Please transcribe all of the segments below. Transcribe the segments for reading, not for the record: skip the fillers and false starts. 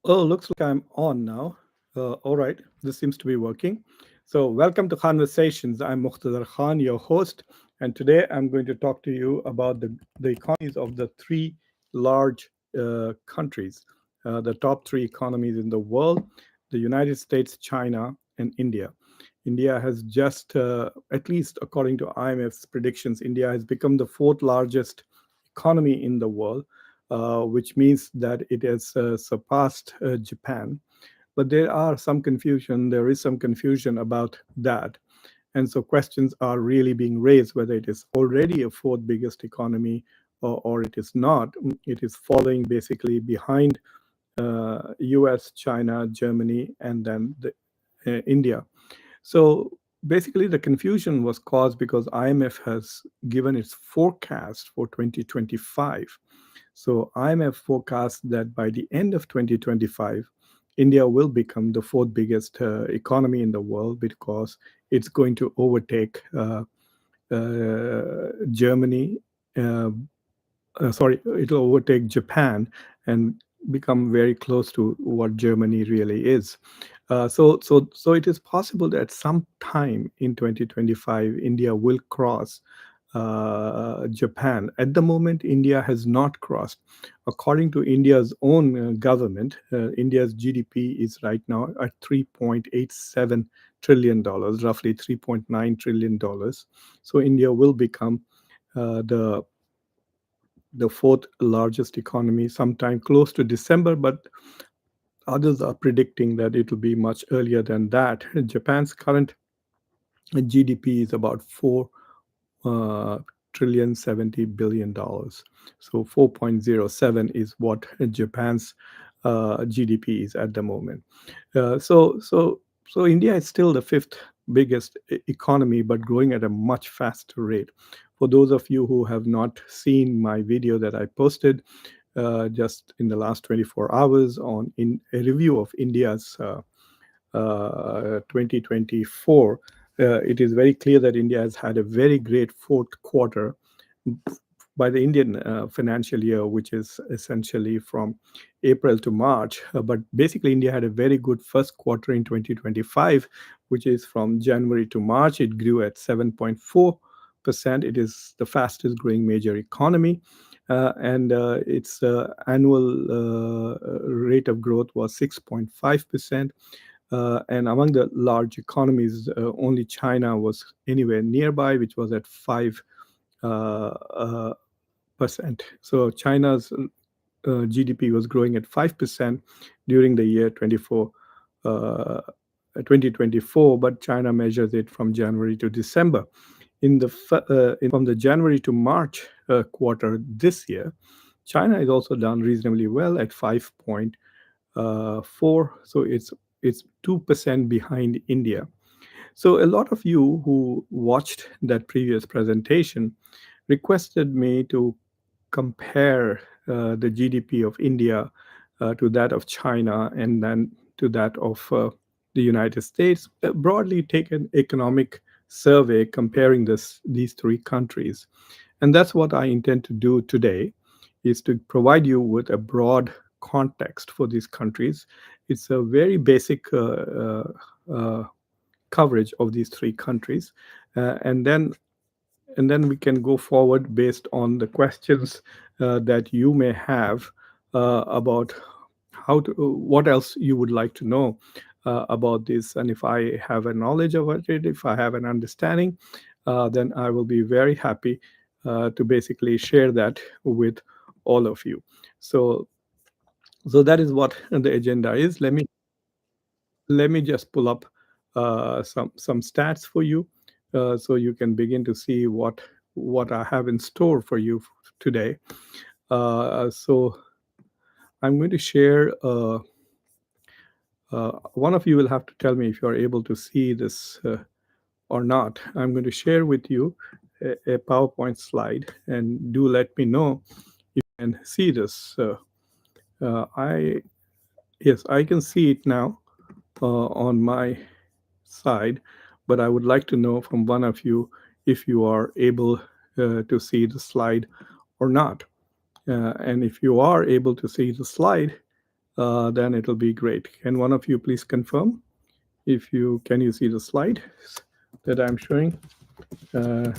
Oh, looks like I'm on now. All right, this seems to be working. So, welcome to Conversations. I'm Muqtedar Khan, your host, and today I'm going to talk to you about the economies of the three large countries, the top three economies in the world: the United States, China, and India. India has just, at least according to IMF's predictions, India has become the fourth largest economy in the world, which means that it has surpassed Japan. But there is some confusion about that. And so questions are really being raised whether it is already a fourth biggest economy or it is not. It is following basically behind US, China, Germany, and then India. So basically, the confusion was caused because IMF has given its forecast for 2025. So IMF forecasts that by the end of 2025, India will become the fourth biggest economy in the world because it's going to overtake Germany. Uh, Sorry, it'll overtake Japan and become very close to what Germany really is. So it is possible that some time in 2025, India will cross Japan. At the moment, India has not crossed. According to India's own government, India's GDP is right now at $3.87 trillion, roughly $3.9 trillion. So India will become the fourth largest economy sometime close to December, but others are predicting that it will be much earlier than that. Japan's current GDP is about uh, trillion $70 billion. So 4.07 is what Japan's GDP is at the moment. Uh, so so so India is still the fifth biggest economy, but growing at a much faster rate. For those of you who have not seen my video that I posted just in the last 24 hours on in a review of India's 2024, it is very clear that India has had a very great fourth quarter by the Indian financial year, which is essentially from April to March. But basically, India had a very good first quarter in 2025, which is from January to March. It grew at 7.4%. It is the fastest growing major economy. And its annual rate of growth was 6.5%. And among the large economies, only China was anywhere nearby, which was at 5 percent. So China's GDP was growing at 5% during the year 2024, but China measures it from January to December. From the January to March quarter this year, China is also done reasonably well at 5.4. So it's 2% behind India. So a lot of you who watched that previous presentation requested me to compare the GDP of India to that of China and then to that of the United States, broadly take an economic survey comparing these three countries. And that's what I intend to do today, is to provide you with a broad context for these countries. It's a very basic uh, coverage of these three countries. And then we can go forward based on the questions that you may have about what else you would like to know about this. And if I have a knowledge about it, if I have an understanding, then I will be very happy to basically share that with all of you. So, so that is what the agenda is. Let me just pull up some stats for you, so you can begin to see what I have in store for you today. So I'm going to share. One of you will have to tell me if you are able to see this or not. I'm going to share with you a PowerPoint slide, and do let me know if you can see this. I Yes, I can see it now on my side, but I would like to know from one of you if you are able to see the slide or not. And if you are able to see the slide, then it'll be great. Can one of you please confirm if you can you see the slide that I'm showing uh,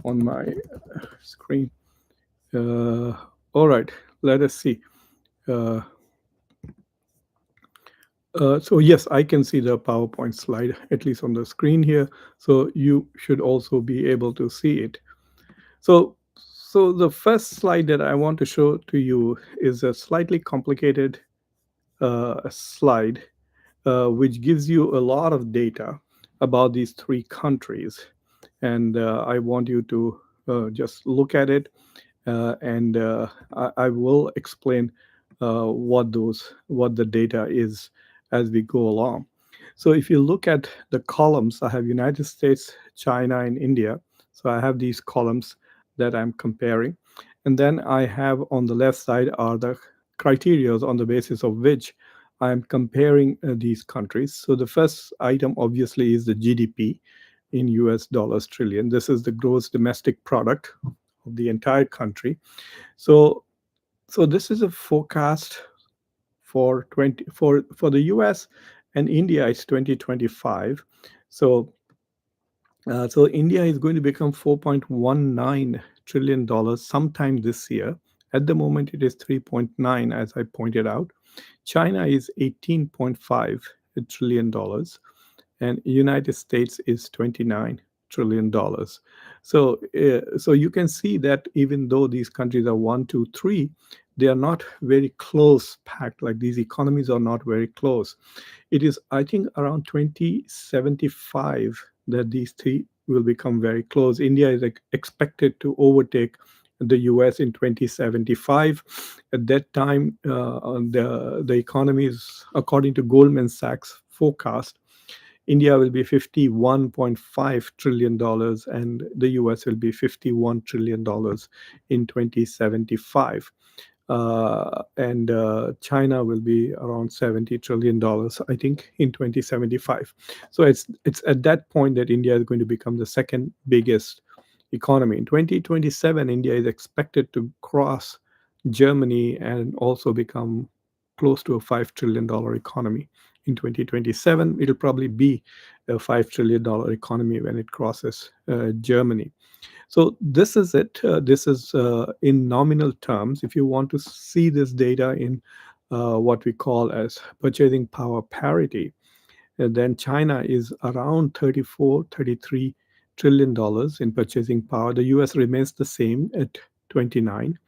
on my screen? Uh, all right, let us see. Uh, so yes, I can see the PowerPoint slide at least on the screen here. So you should also be able to see it. So, so the first slide that I want to show to you is a slightly complicated slide, which gives you a lot of data about these three countries, and I want you to just look at it, and I will explain what the data is as we go along. So if you look at the columns, I have United States, China, and India. So I have these columns that I'm comparing, and then I have on the left side are the criteria on the basis of which I'm comparing these countries. So the first item obviously is the GDP in US dollars trillion. This is the gross domestic product of the entire country. So so this is a forecast for 20 for the US and India. It's 2025. So so India is going to become 4.19 trillion dollars sometime this year. At the moment it is 3.9, as I pointed out. China is 18.5 trillion dollars, and United States is 29 trillion dollars. So, so you can see that even though these countries are one, two, three, they are not very close packed. Like these economies are not very close. It is, I think, around 2075 that these three will become very close. India is expected to overtake the US in 2075. At that time, the economies, according to Goldman Sachs forecast, India will be $51.5 trillion dollars, and the US will be $51 trillion dollars in 2075. And China will be around $70 trillion dollars, I think, in 2075. So it's at that point that India is going to become the second biggest economy. In 2027, India is expected to cross Germany and also become close to a $5 trillion economy. In 2027, it'll probably be a $5 trillion economy when it crosses Germany. So this is it. This is in nominal terms. If you want to see this data in what we call as purchasing power parity, then China is around 34, 33 trillion dollars in purchasing power. The US remains the same at 29,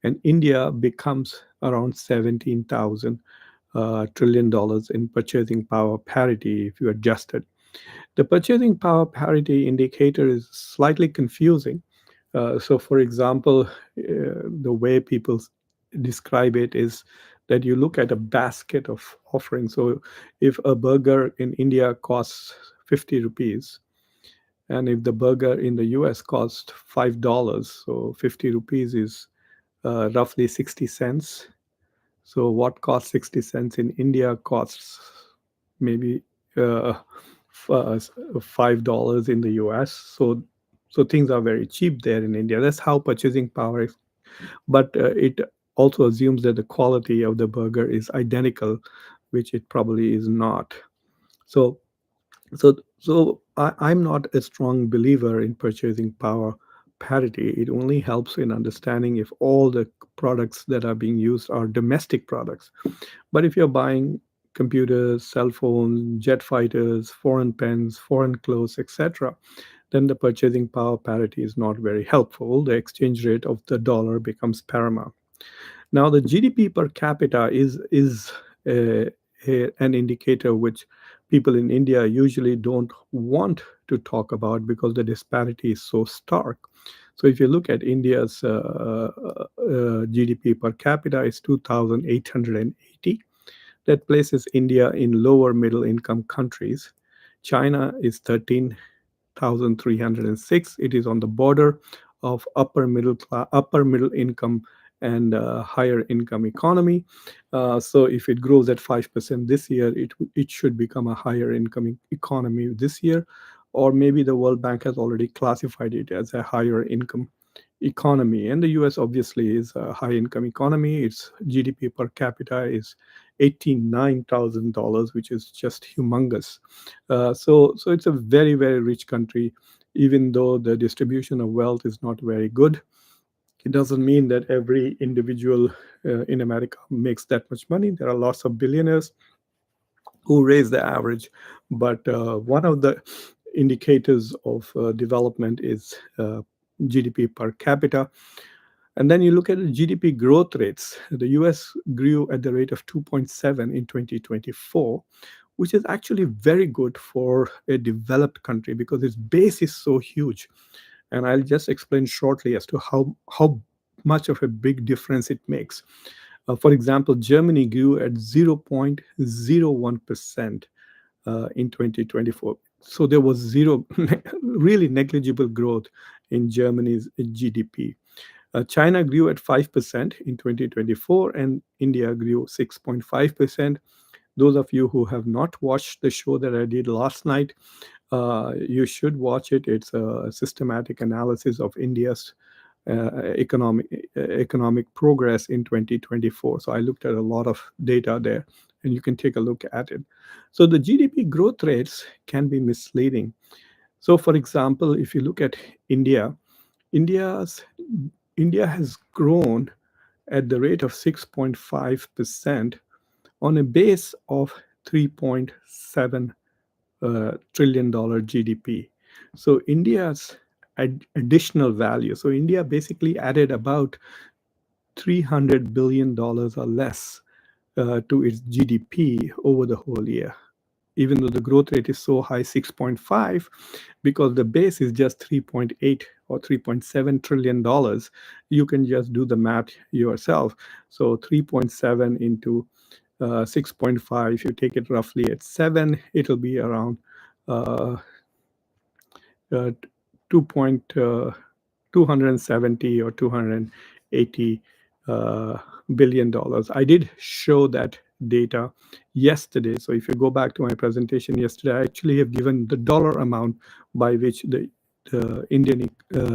and India becomes around 17,000 trillion dollars in purchasing power parity if you adjust it. The purchasing power parity indicator is slightly confusing. So, for example, the way people describe it is that you look at a basket of offerings. So, if a burger in India costs 50 rupees, and if the burger in the US costs $5, so 50 rupees is roughly 60 cents. So what costs 60 cents in India costs maybe uh, $5 in the US. So so things are very cheap there in India. That's how purchasing power is. But it also assumes that the quality of the burger is identical, which it probably is not. So I'm not a strong believer in purchasing power parity. It only helps in understanding if all the products that are being used are domestic products. But if you're buying computers, cell phones, jet fighters, foreign pens, foreign clothes, etc., then the purchasing power parity is not very helpful. The exchange rate of the dollar becomes paramount. Now, the GDP per capita is an indicator which people in India usually don't want to talk about because the disparity is so stark. So, if you look at India's GDP per capita, it's 2,880. That places India in lower middle income countries. China is 13,306. It is on the border of upper middle income and higher income economy. So if it grows at 5% this year, it should become a higher income economy this year, or maybe the World Bank has already classified it as a higher income economy. And the US obviously is a high income economy. Its GDP per capita is $89,000, which is just humongous. So it's a very, very rich country, even though the distribution of wealth is not very good. It doesn't mean that every individual in America makes that much money. There are lots of billionaires who raise the average. But one of the indicators of development is GDP per capita. And then you look at the GDP growth rates. The US grew at the rate of 2.7 in 2024, which is actually very good for a developed country because its base is so huge. And I'll just explain shortly as to how much of a big difference it makes. For example, Germany grew at 0.01% in 2024. So there was zero, really negligible growth in Germany's GDP. China grew at 5% in 2024, and India grew 6.5%. Those of you who have not watched the show that I did last night, you should watch it. It's a systematic analysis of India's economic progress in 2024. So I looked at a lot of data there, and you can take a look at it. So the GDP growth rates can be misleading. So, for example, if you look at India, India's India has grown at the rate of 6.5% on a base of 3.7 trillion-dollar GDP. So India's additional value. So India basically added about $300 billion or less to its GDP over the whole year, even though the growth rate is so high, 6.5, because the base is just 3.8 or $3.7 trillion. You can just do the math yourself. So 3.7 into 6.5, if you take it roughly at 7, it'll be around uh, uh, 270 or 280 billion dollars. I did show that data yesterday. So if you go back to my presentation yesterday, I actually have given the dollar amount by which the Indian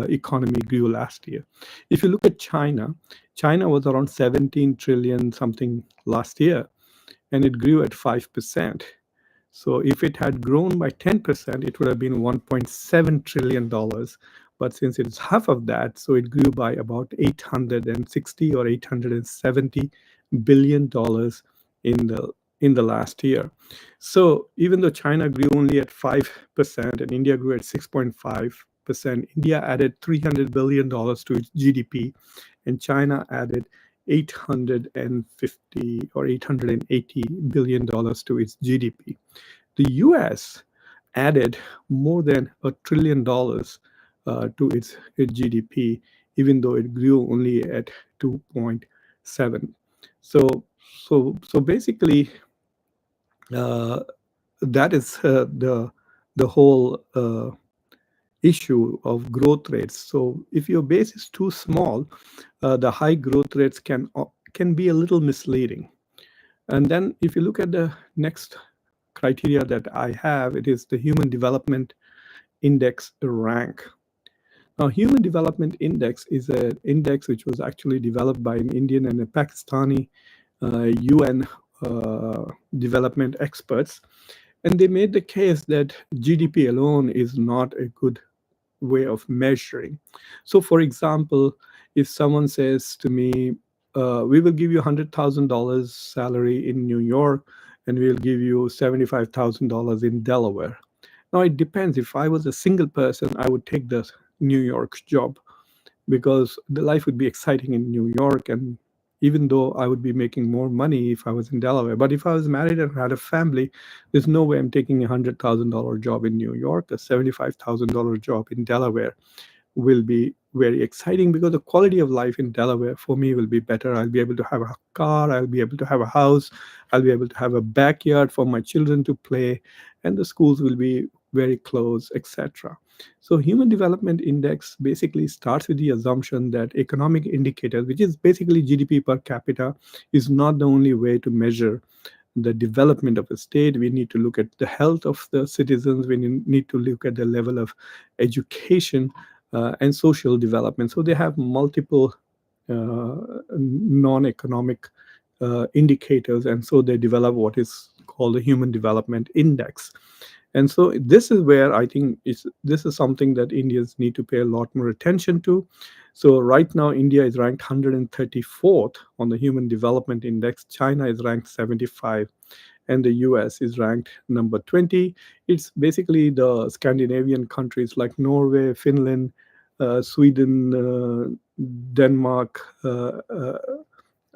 economy grew last year. If you look at China, China was around 17 trillion something last year, and it grew at 5%. So if it had grown by 10%, it would have been $1.7 trillion. But since it's half of that, so it grew by about 860 or $870 billion in the last year. So even though China grew only at 5% and India grew at 6.5%, India added $300 billion to its GDP, and China added 850 or $880 billion to its GDP. The US added more than $1 trillion to its GDP, even though it grew only at 2.7. So basically, uh, that is the whole issue of growth rates. So if your base is too small, the high growth rates can be a little misleading. And then if you look at the next criteria that I have, it is the Human Development Index rank. Now, Human Development Index is an index which was actually developed by an Indian and a Pakistani UN development experts. And they made the case that GDP alone is not a good way of measuring. So, for example, if someone says to me, we will give you $100,000 salary in New York, and we'll give you $75,000 in Delaware. Now, it depends. If I was a single person, I would take the New York job because the life would be exciting in New York. And even though I would be making more money if I was in Delaware, but if I was married and had a family, there's no way I'm taking $100,000 job in New York, a $75,000 job in Delaware will be very exciting because the quality of life in Delaware for me will be better. I'll be able to have a car, I'll be able to have a house, I'll be able to have a backyard for my children to play, and the schools will be very close, etc. So Human Development Index basically starts with the assumption that economic indicators, which is basically GDP per capita, is not the only way to measure the development of a state. We need to look at the health of the citizens. We need to look at the level of education and social development. So they have multiple non-economic indicators, and so they develop what is called the Human Development Index. And so this is where I think this is something that Indians need to pay a lot more attention to. So right now, India is ranked 134th on the Human Development Index. China is ranked 75, and the US is ranked number 20. It's basically the Scandinavian countries like Norway, Finland, Sweden, Denmark.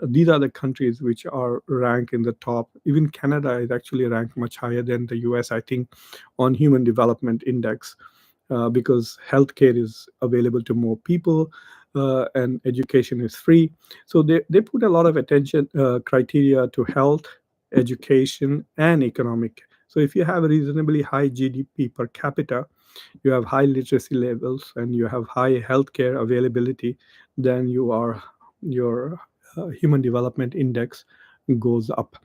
These are the countries which are ranked in the top. Even Canada is actually ranked much higher than the US, I think, on Human Development Index, because healthcare is available to more people, and education is free. So they put a lot of attention criteria to health, education, and economic. So if you have a reasonably high GDP per capita, you have high literacy levels, and you have high healthcare availability, then your human development index goes up.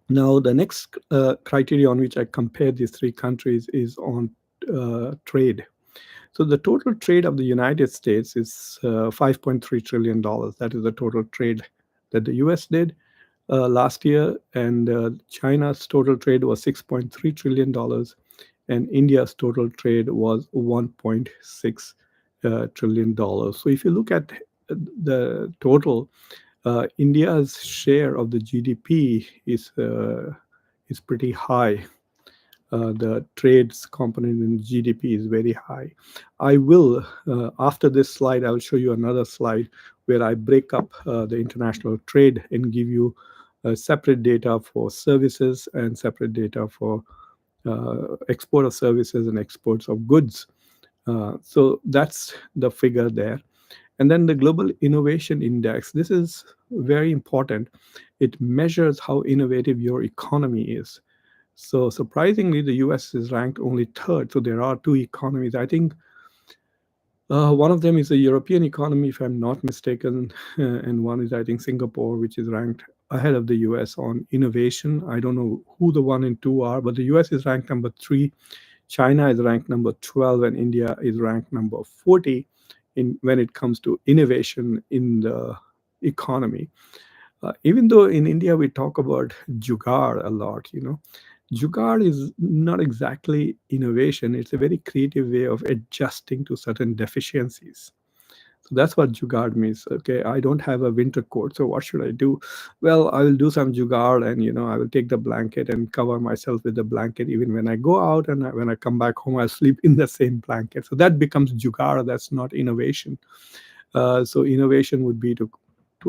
Now, the next criteria on which I compare these three countries is on trade. So the total trade of the United States is $5.3 trillion. That is the total trade that the US did last year. And China's total trade was $6.3 trillion. And India's total trade was $1.6 trillion. So if you look at the total, India's share of the GDP is pretty high. The trades component in GDP is very high. I will, after this slide, I will show you another slide where I break up the international trade and give you separate data for services and separate data for export of services and exports of goods. So that's the figure there. And then the Global Innovation Index. This is very important. It measures how innovative your economy is. So surprisingly, the US is ranked only third. So there are two economies. I think one of them is a European economy, if I'm not mistaken, and one is, I think, Singapore, which is ranked ahead of the US on innovation. I don't know who the one and two are, but the US is ranked number three, China is ranked number 12, and India is ranked number 40 in when it comes to innovation in the economy. Even though in India we talk about jugaad a lot, jugaad is not exactly innovation. It's a very creative way of adjusting to certain deficiencies. So that's what jugaad means. Okay, I don't have a winter coat, so what should I do? Well, I will do some jugaad, and I will take the blanket and cover myself with the blanket. Even when I go out and when I come back home, I'll sleep in the same blanket. So that becomes jugaad. That's not innovation. So innovation would be to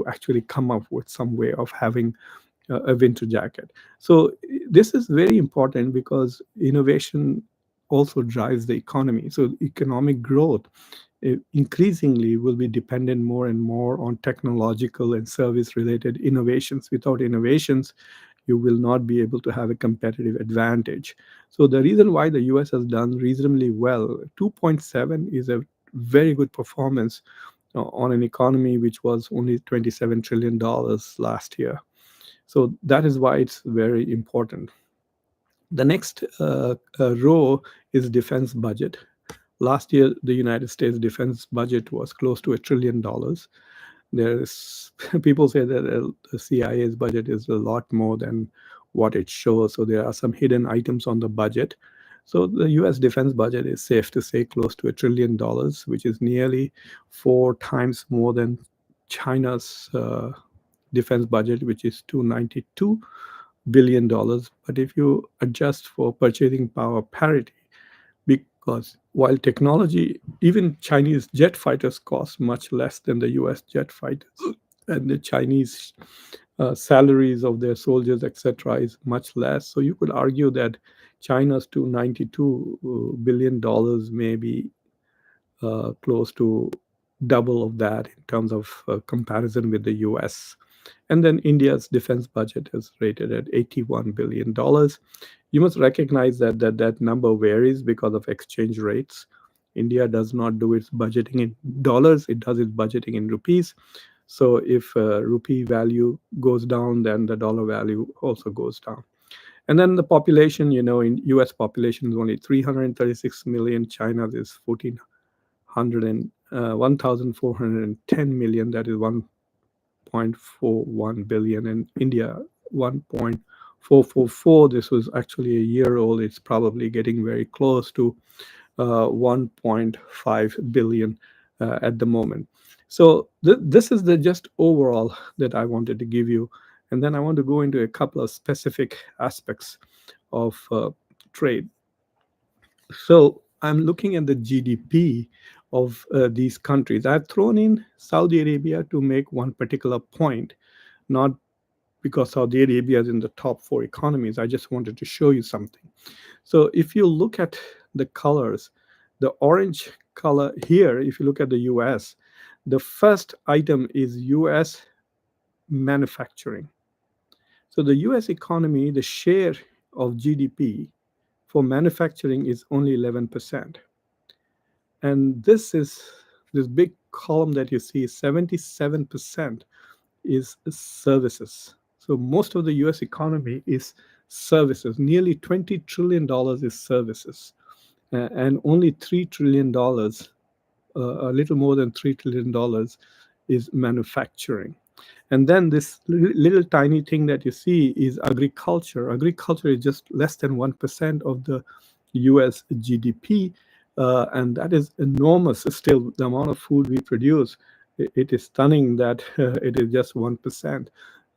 actually come up with some way of having a winter jacket. So this is very important because innovation also drives the economy. So economic growth increasingly will be dependent more and more on technological and service related innovations. Without innovations, you will not be able to have a competitive advantage. So the reason why the US has done reasonably well, 2.7 is a very good performance on an economy which was only $27 trillion last year. So that is why it's very important. The next row is defense budget. Last year, the United States defense budget was close to $1 trillion. There's people say that the CIA's budget is a lot more than what it shows. So there are some hidden items on the budget. So the U.S. defense budget is safe to say close to $1 trillion, which is nearly 4 times more than China's defense budget, which is $292 billion. But if you adjust for purchasing power parity, because while technology, even Chinese jet fighters cost much less than the US jet fighters, and the Chinese salaries of their soldiers, etc., is much less. So you could argue that China's $292 billion may be close to double of that in terms of comparison with the US. And then India's defense budget is rated at $81 billion. You must recognize that number varies because of exchange rates. India does not do its budgeting in dollars, it does its budgeting in rupees. So if rupee value goes down, then the dollar value also goes down. And then the population, in US population is only 336 million. China's is 14 1,410 million, that is 1.41 billion, and India 1.444. This was actually a year old. It's probably getting very close to 1.5 billion at the moment. So this is the just overall that I wanted to give you, and then I want to go into a couple of specific aspects of trade. So I'm looking at the GDP of these countries. I've thrown in Saudi Arabia to make one particular point, not because Saudi Arabia is in the top four economies. I just wanted to show you something. So if you look at the colors, the orange color here, if you look at the US, the first item is US manufacturing. So the US economy, the share of GDP for manufacturing is only 11%. And this big column that you see, 77% is services. So most of the US economy is services. Nearly $20 trillion is services. And only $3 trillion, a little more than $3 trillion, is manufacturing. And then this little tiny thing that you see is agriculture. Agriculture is just less than 1% of the US GDP. And that is enormous. Still, the amount of food we produce, it is stunning that it is just 1%.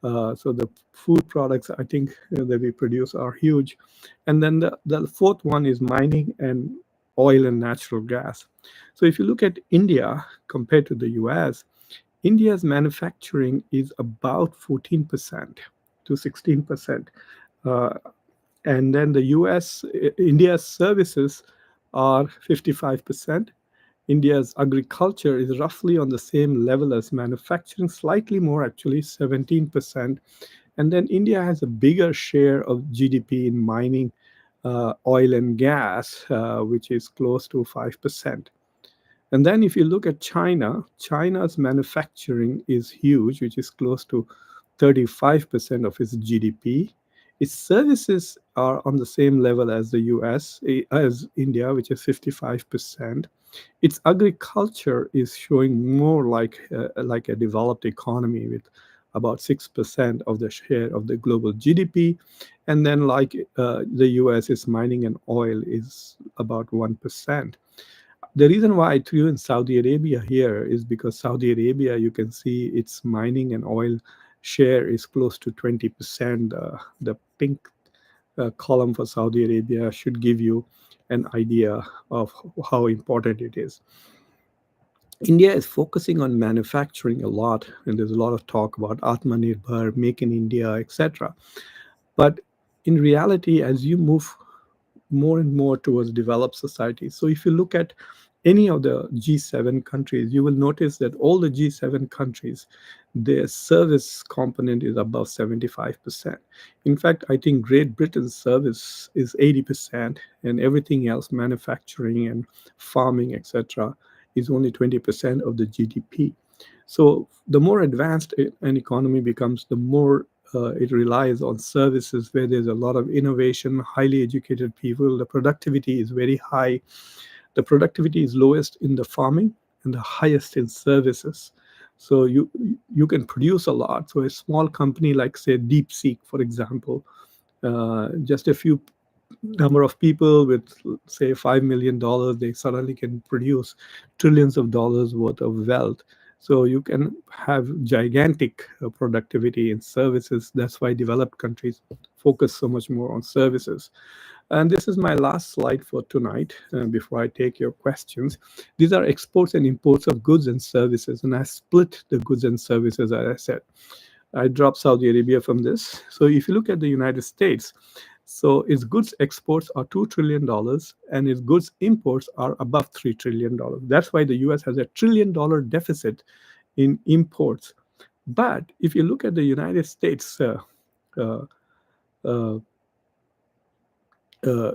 So the food products, I think, that we produce are huge. And then the fourth one is mining and oil and natural gas. So if you look at India compared to the US, India's manufacturing is about 14% to 16%. Uh, and then the India's services are 55%. India's agriculture is roughly on the same level as manufacturing, slightly more actually, 17%. And then India has a bigger share of GDP in mining, oil and gas, which is close to 5%. And then if you look at China, China's manufacturing is huge, which is close to 35% of its GDP. Its services are on the same level as the US, as India, which is 55%. Its agriculture is showing more like a developed economy with about 6% of the share of the global GDP. And then like the US, is mining and oil is about 1%. The reason why I threw in Saudi Arabia here is because Saudi Arabia, you can see its mining and oil share is close to 20%. The pink column for Saudi Arabia should give you an idea of how important it is. India is focusing on manufacturing a lot, and there's a lot of talk about Atmanirbhar, Make in India, etc. But in reality, as you move more and more towards developed societies. So if you look at any of the G7 countries, you will notice that all the G7 countries, their service component is above 75%. In fact, I think Great Britain's service is 80%, and everything else, manufacturing and farming, etc., is only 20% of the GDP. So the more advanced an economy becomes, the more it relies on services where there's a lot of innovation, highly educated people. The productivity is very high. The productivity is lowest in the farming and the highest in services. So you can produce a lot. So a small company like, say, DeepSeek, for example, just a few number of people with, say, $5 million, they suddenly can produce trillions of dollars worth of wealth. So you can have gigantic productivity in services. That's why developed countries focus so much more on services. And this is my last slide for tonight before I take your questions. These are exports and imports of goods and services. And I split the goods and services, as I said. I dropped Saudi Arabia from this. So if you look at the United States, so its goods exports are $2 trillion and its goods imports are above $3 trillion. That's why the US has a $1 trillion deficit in imports. But if you look at the United States uh, uh, uh,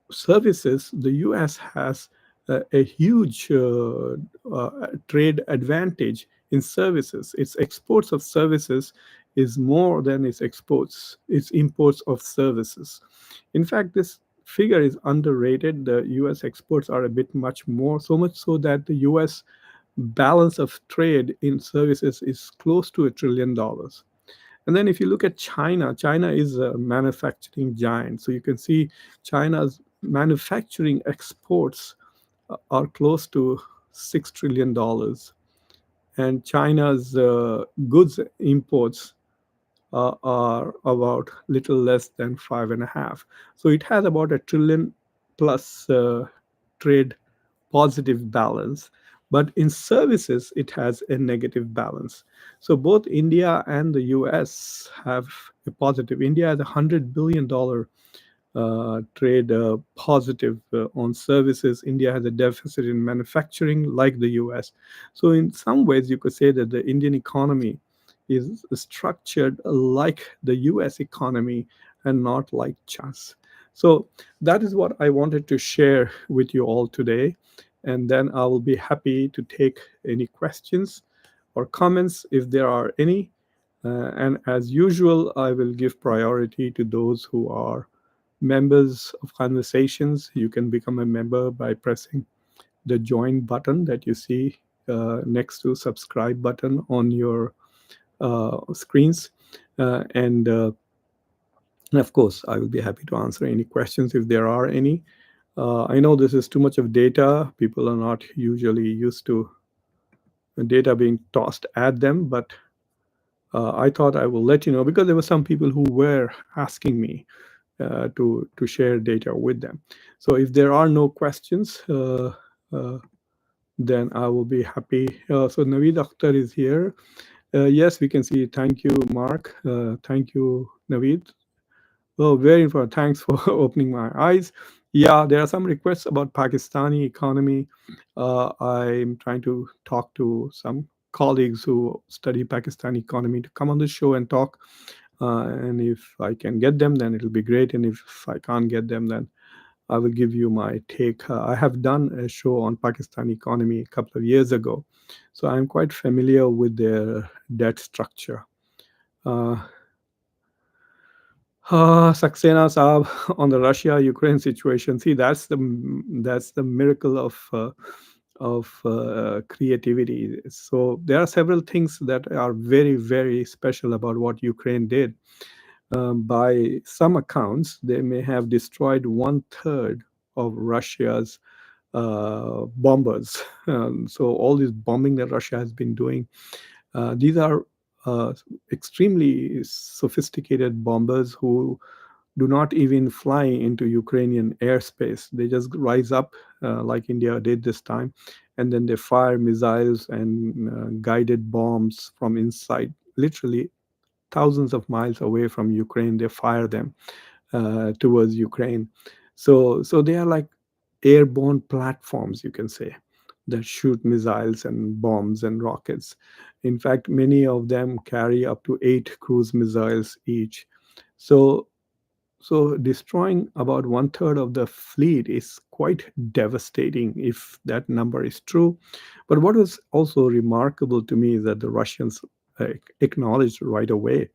services, the US has a huge trade advantage in services. Its exports of services is more than its imports of services. In fact, this figure is underrated. The US exports are a bit much more, so much so that the US balance of trade in services is close to $1 trillion. And then if you look at China, China is a manufacturing giant. So you can see China's manufacturing exports are close to $6 trillion, and China's goods imports are about little less than five and a half. So it has about a 1 trillion plus trade positive balance, but in services it has a negative balance. So both India and the US have a positive. India has $100 billion trade positive on services. India has a deficit in manufacturing, like the US. So, in some ways, you could say that the Indian economy is structured like the US economy and not like us. So, that is what I wanted to share with you all today. And then I will be happy to take any questions or comments if there are any. And as usual, I will give priority to those who are members of Conversations. You can become a member by pressing the join button that you see next to subscribe button on your screens. And of course, I will be happy to answer any questions if there are any. I know this is too much of data. People are not usually used to data being tossed at them, but I thought I will let you know because there were some people who were asking me to share data with them. So if there are no questions, uh, then I will be happy. So Naveed Akhtar is here. Yes, we can see. Thank you, Mark. Thank you, Naveed. Oh, very important. Thanks for opening my eyes. Yeah, there are some requests about Pakistani economy. I'm trying to talk to some colleagues who study Pakistani economy to come on the show and talk. And if I can get them, then it'll be great. And if I can't get them, then I will give you my take. I have done a show on Pakistan economy a couple of years ago, so I'm quite familiar with their debt structure. Uh, Saxena Saab on the Russia-Ukraine situation. See, that's the miracle of creativity. So there are several things that are very very special about what Ukraine did. By some accounts, they may have destroyed one third of Russia's bombers. So all this bombing that Russia has been doing, these are uh, extremely sophisticated bombers who do not even fly into Ukrainian airspace. They just rise up like India did this time, and then they fire missiles and guided bombs from inside, literally thousands of miles away from Ukraine. They fire them towards Ukraine. So they are like airborne platforms, you can say, that shoot missiles and bombs and rockets. In fact, many of them carry up to 8 cruise missiles each. So so destroying about one third of the fleet is quite devastating if that number is true. But what was also remarkable to me is that the Russians acknowledged right away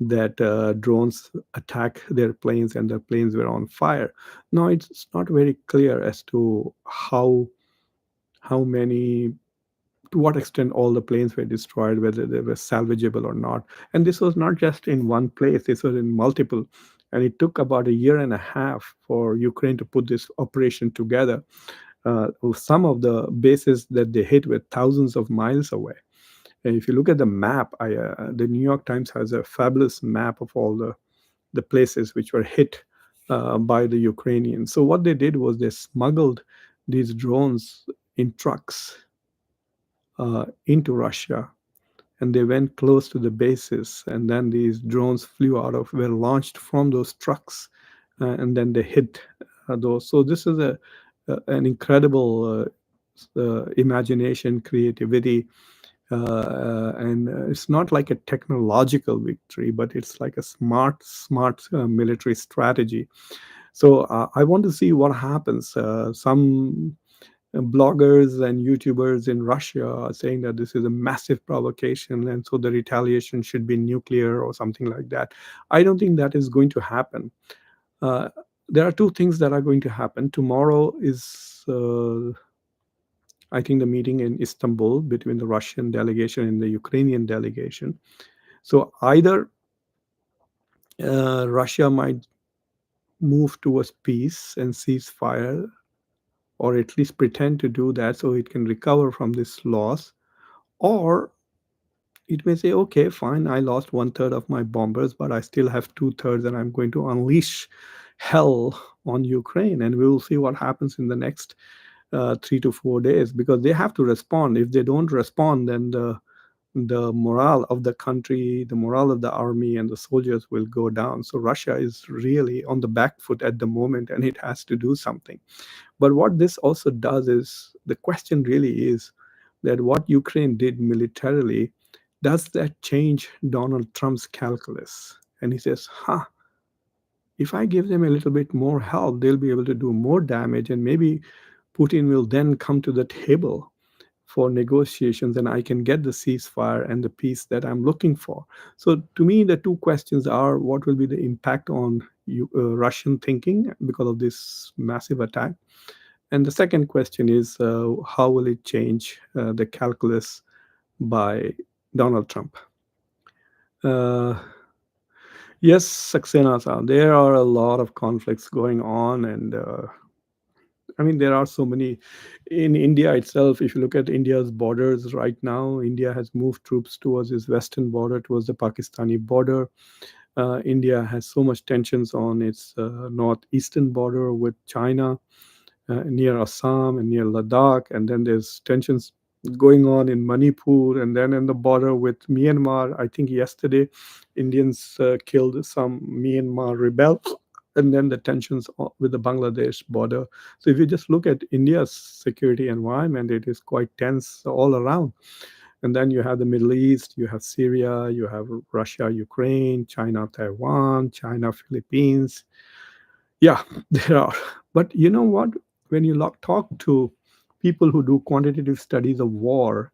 that drones attack their planes and their planes were on fire. Now it's not very clear as to how many, to what extent all the planes were destroyed, whether they were salvageable or not. And this was not just in one place, this was in multiple. And it took about a year and a half for Ukraine to put this operation together. Some of the bases that they hit were thousands of miles away. And if you look at the map, the New York Times has a fabulous map of all the places which were hit by the Ukrainians. So what they did was they smuggled these drones in trucks into Russia, and they went close to the bases, and then these drones were launched from those trucks, and then they hit those. So this is an incredible imagination, creativity, and it's not like a technological victory, but it's like a smart military strategy. So I want to see what happens. Some bloggers and YouTubers in Russia are saying that this is a massive provocation, and so the retaliation should be nuclear or something like that. I don't think that is going to happen. Uh, there are two things that are going to happen. Tomorrow is, I think, the meeting in Istanbul between the Russian delegation and the Ukrainian delegation. So either Russia might move towards peace and ceasefire, or at least pretend to do that so it can recover from this loss, or it may say, okay, fine, I lost one third of my bombers, but I still have two thirds, and I'm going to unleash hell on Ukraine, and we will see what happens in the next 3 to 4 days, because they have to respond. If they don't respond, then the morale of the country, the morale of the army and the soldiers will go down. So Russia is really on the back foot at the moment, and it has to do something. But what this also does is, the question really is that what Ukraine did militarily, does that change Donald Trump's calculus? And he says, huh, if I give them a little bit more help, they'll be able to do more damage, and maybe Putin will then come to the table for negotiations, and I can get the ceasefire and the peace that I'm looking for. So, to me, the two questions are, what will be the impact on Russian thinking because of this massive attack? And the second question is, how will it change the calculus by Donald Trump? Uh, yes, Saxena, there are a lot of conflicts going on, and I mean, there are so many in India itself. If you look at India's borders right now, India has moved troops towards its western border, towards the Pakistani border. India has so much tensions on its northeastern border with China, near Assam and near Ladakh, and then there's tensions going on in Manipur, and then in the border with Myanmar. I think yesterday, Indians killed some Myanmar rebels, and then the tensions with the Bangladesh border. So if you just look at India's security environment, it is quite tense all around. And then you have the Middle East, you have Syria, you have Russia, Ukraine, China, Taiwan, China, Philippines. Yeah, there are. But you know what? When you talk to people who do quantitative studies of war,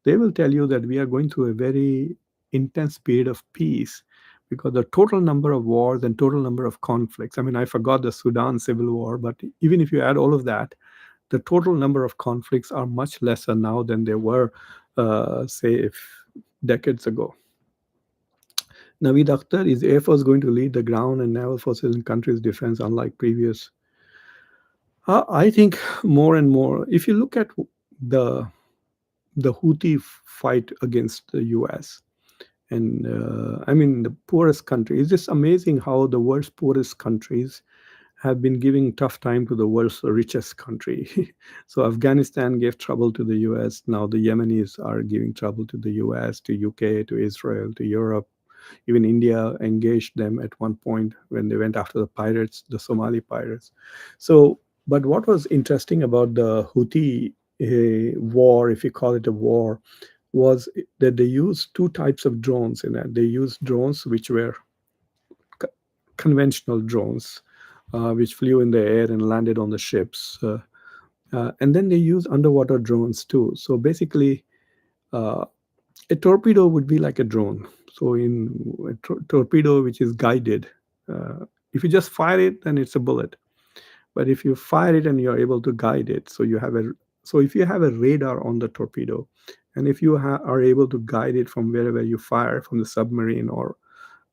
they will tell you that we are going through a very intense period of peace, because the total number of wars and total number of conflicts, I mean, I forgot the Sudan civil war, but even if you add all of that, the total number of conflicts are much lesser now than they were, say, if decades ago. Naveed Akhtar, is Air Force going to lead the ground and naval forces in country's defense unlike previous? I think more and more, if you look at the the Houthi fight against the U.S., and I mean the poorest country, it's just amazing how the world's poorest countries have been giving tough time to the world's richest country. So Afghanistan gave trouble to the U.S. Now the Yemenis are giving trouble to the U.S., to UK, to Israel, to Europe. Even India engaged them at one point when they went after the pirates, the Somali pirates. So, but what was interesting about the Houthi war, if you call it a war, was that they used two types of drones in that. They used drones which were conventional drones, which flew in the air and landed on the ships. And then they use underwater drones too. So basically, uh, a torpedo would be like a drone. So in a torpedo which is guided, if you just fire it, then it's a bullet. But if you fire it and you're able to guide it, so if you have a radar on the torpedo, and if you are able to guide it from wherever you fire, from the submarine, or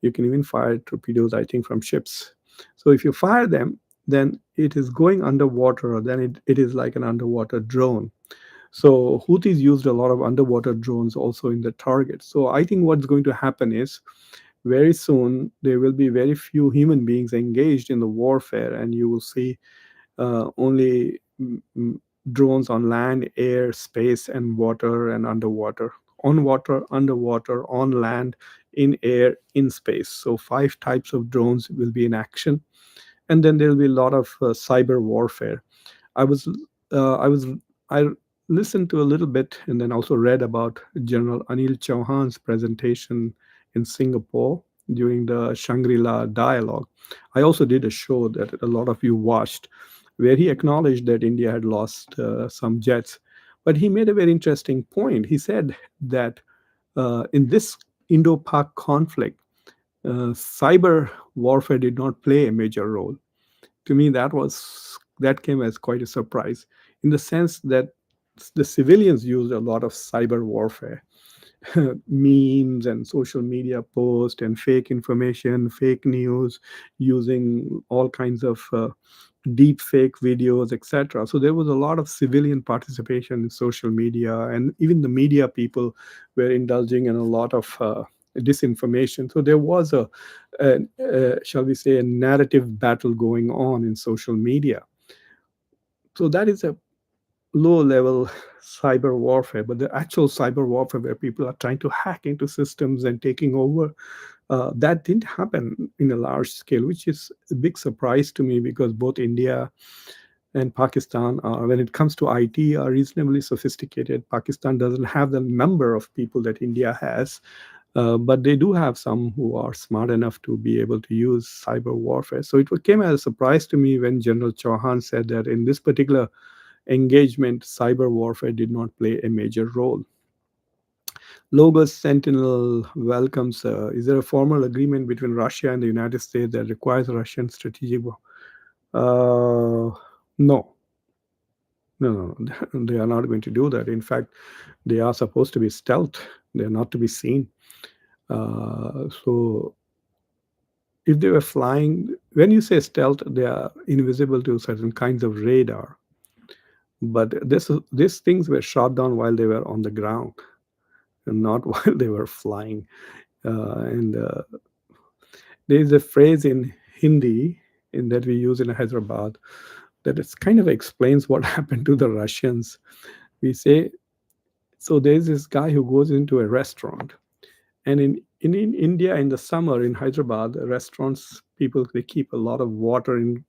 you can even fire torpedoes, I think, from ships. So if you fire them, then it is going underwater, then it is like an underwater drone. So Houthis used a lot of underwater drones also in the target. So I think what's going to happen is, very soon there will be very few human beings engaged in the warfare, and you will see only drones on land, air, space, and water and underwater. On water, underwater, on land, in air, in space. So five types of drones will be in action, and then there will be a lot of cyber warfare. I was I was I listened to a little bit and then also read about General Anil Chauhan's presentation in Singapore during the Shangri-La dialogue. I also did a show that a lot of you watched, where he acknowledged that India had lost some jets, but he made a very interesting point. He said that in this Indo-Pak conflict, cyber warfare did not play a major role. to me that came as quite a surprise, in the sense that the civilians used a lot of cyber warfare, memes and social media posts and fake information, fake news, using all kinds of deep fake videos, etc. So there was a lot of civilian participation in social media, and even the media people were indulging in a lot of disinformation. So there was shall we say, a narrative battle going on in social media. So that is a low level cyber warfare, but the actual cyber warfare where people are trying to hack into systems and taking over, that didn't happen in a large scale, which is a big surprise to me, because both India and Pakistan are, when it comes to IT, are reasonably sophisticated. Pakistan doesn't have the number of people that India has, but they do have some who are smart enough to be able to use cyber warfare. So it came as a surprise to me when General Chauhan said that in this particular engagement, cyber warfare did not play a major role. Logos Sentinel welcomes. Is there a formal agreement between Russia and the United States that requires Russian strategic? No, no, no. They are not going to do that. In fact, they are supposed to be stealth. They are not to be seen. So if they were flying, when you say stealth, they are invisible to certain kinds of radar. But these things were shot down while they were on the ground, and not while they were flying. And there is a phrase in Hindi in that we use in Hyderabad that it's kind of explains what happened to the Russians. We say, so there's this guy who goes into a restaurant, and in India in the summer in Hyderabad, the restaurants people they keep a lot of water in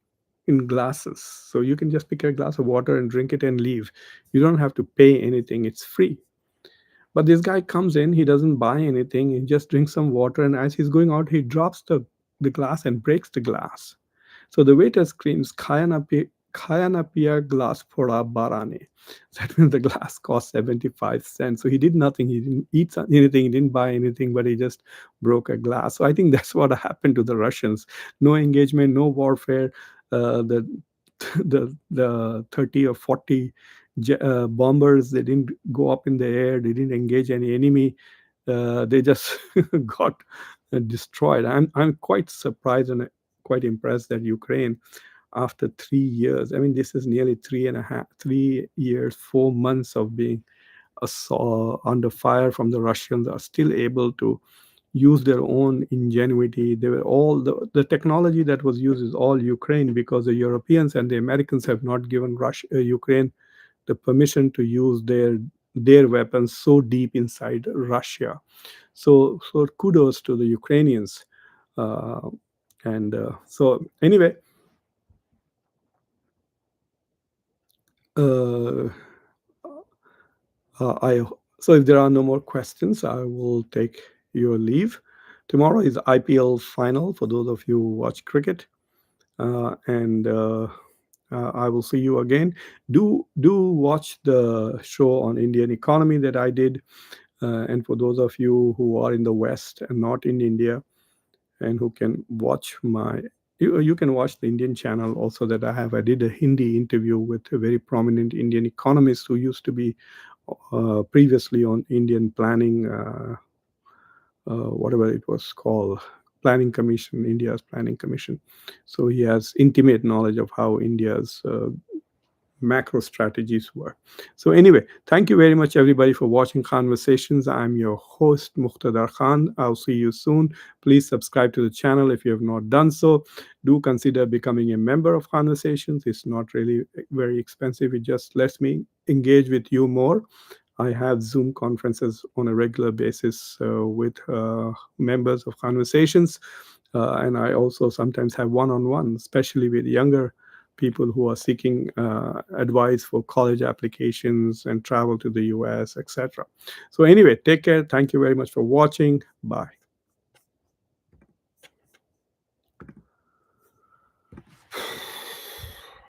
glasses, so you can just pick a glass of water and drink it and leave. You don't have to pay anything; it's free. But this guy comes in, he doesn't buy anything, he just drinks some water, and as he's going out, he drops the glass and breaks the glass. So the waiter screams, Kaya na piya glass phoda barane. That means the glass cost 75 cents. So he did nothing. He didn't eat anything. He didn't buy anything, but he just broke a glass. So I think that's what happened to the Russians. No engagement, no warfare. The the 30 or 40 bombers, they didn't go up in the air. They didn't engage any enemy. They just got destroyed. I'm quite surprised and quite impressed that Ukraine, after 3 years, I mean, this is nearly 3 years, 4 months of being under fire from the Russians, are still able to use their own ingenuity. They were all the technology that was used is all Ukraine, because the Europeans and the Americans have not given Ukraine the permission to use their weapons so deep inside Russia. So kudos to the Ukrainians. Uh, and so anyway, uh, I so if there are no more questions, I will take your leave. Tomorrow is IPL final for those of you who watch cricket, and I will see you again. Do watch the show on Indian economy that I did, and for those of you who are in the West and not in India, and who can watch you can watch the Indian channel also that I have. I did a Hindi interview with a very prominent Indian economist who used to be previously on Indian planning, whatever it was called, planning commission, India's planning commission. So he has intimate knowledge of how India's macro strategies were. So anyway, thank you very much everybody for watching Conversations. I'm your host Muqtedar Khan. I'll see you soon. Please subscribe to the channel if you have not done so. Do consider becoming a member of Conversations. It's not really very expensive. It just lets me engage with you more. I have Zoom conferences on a regular basis with members of Conversations. And I also sometimes have one-on-one, especially with younger people who are seeking advice for college applications and travel to the US, etc. So anyway, take care. Thank you very much for watching. Bye.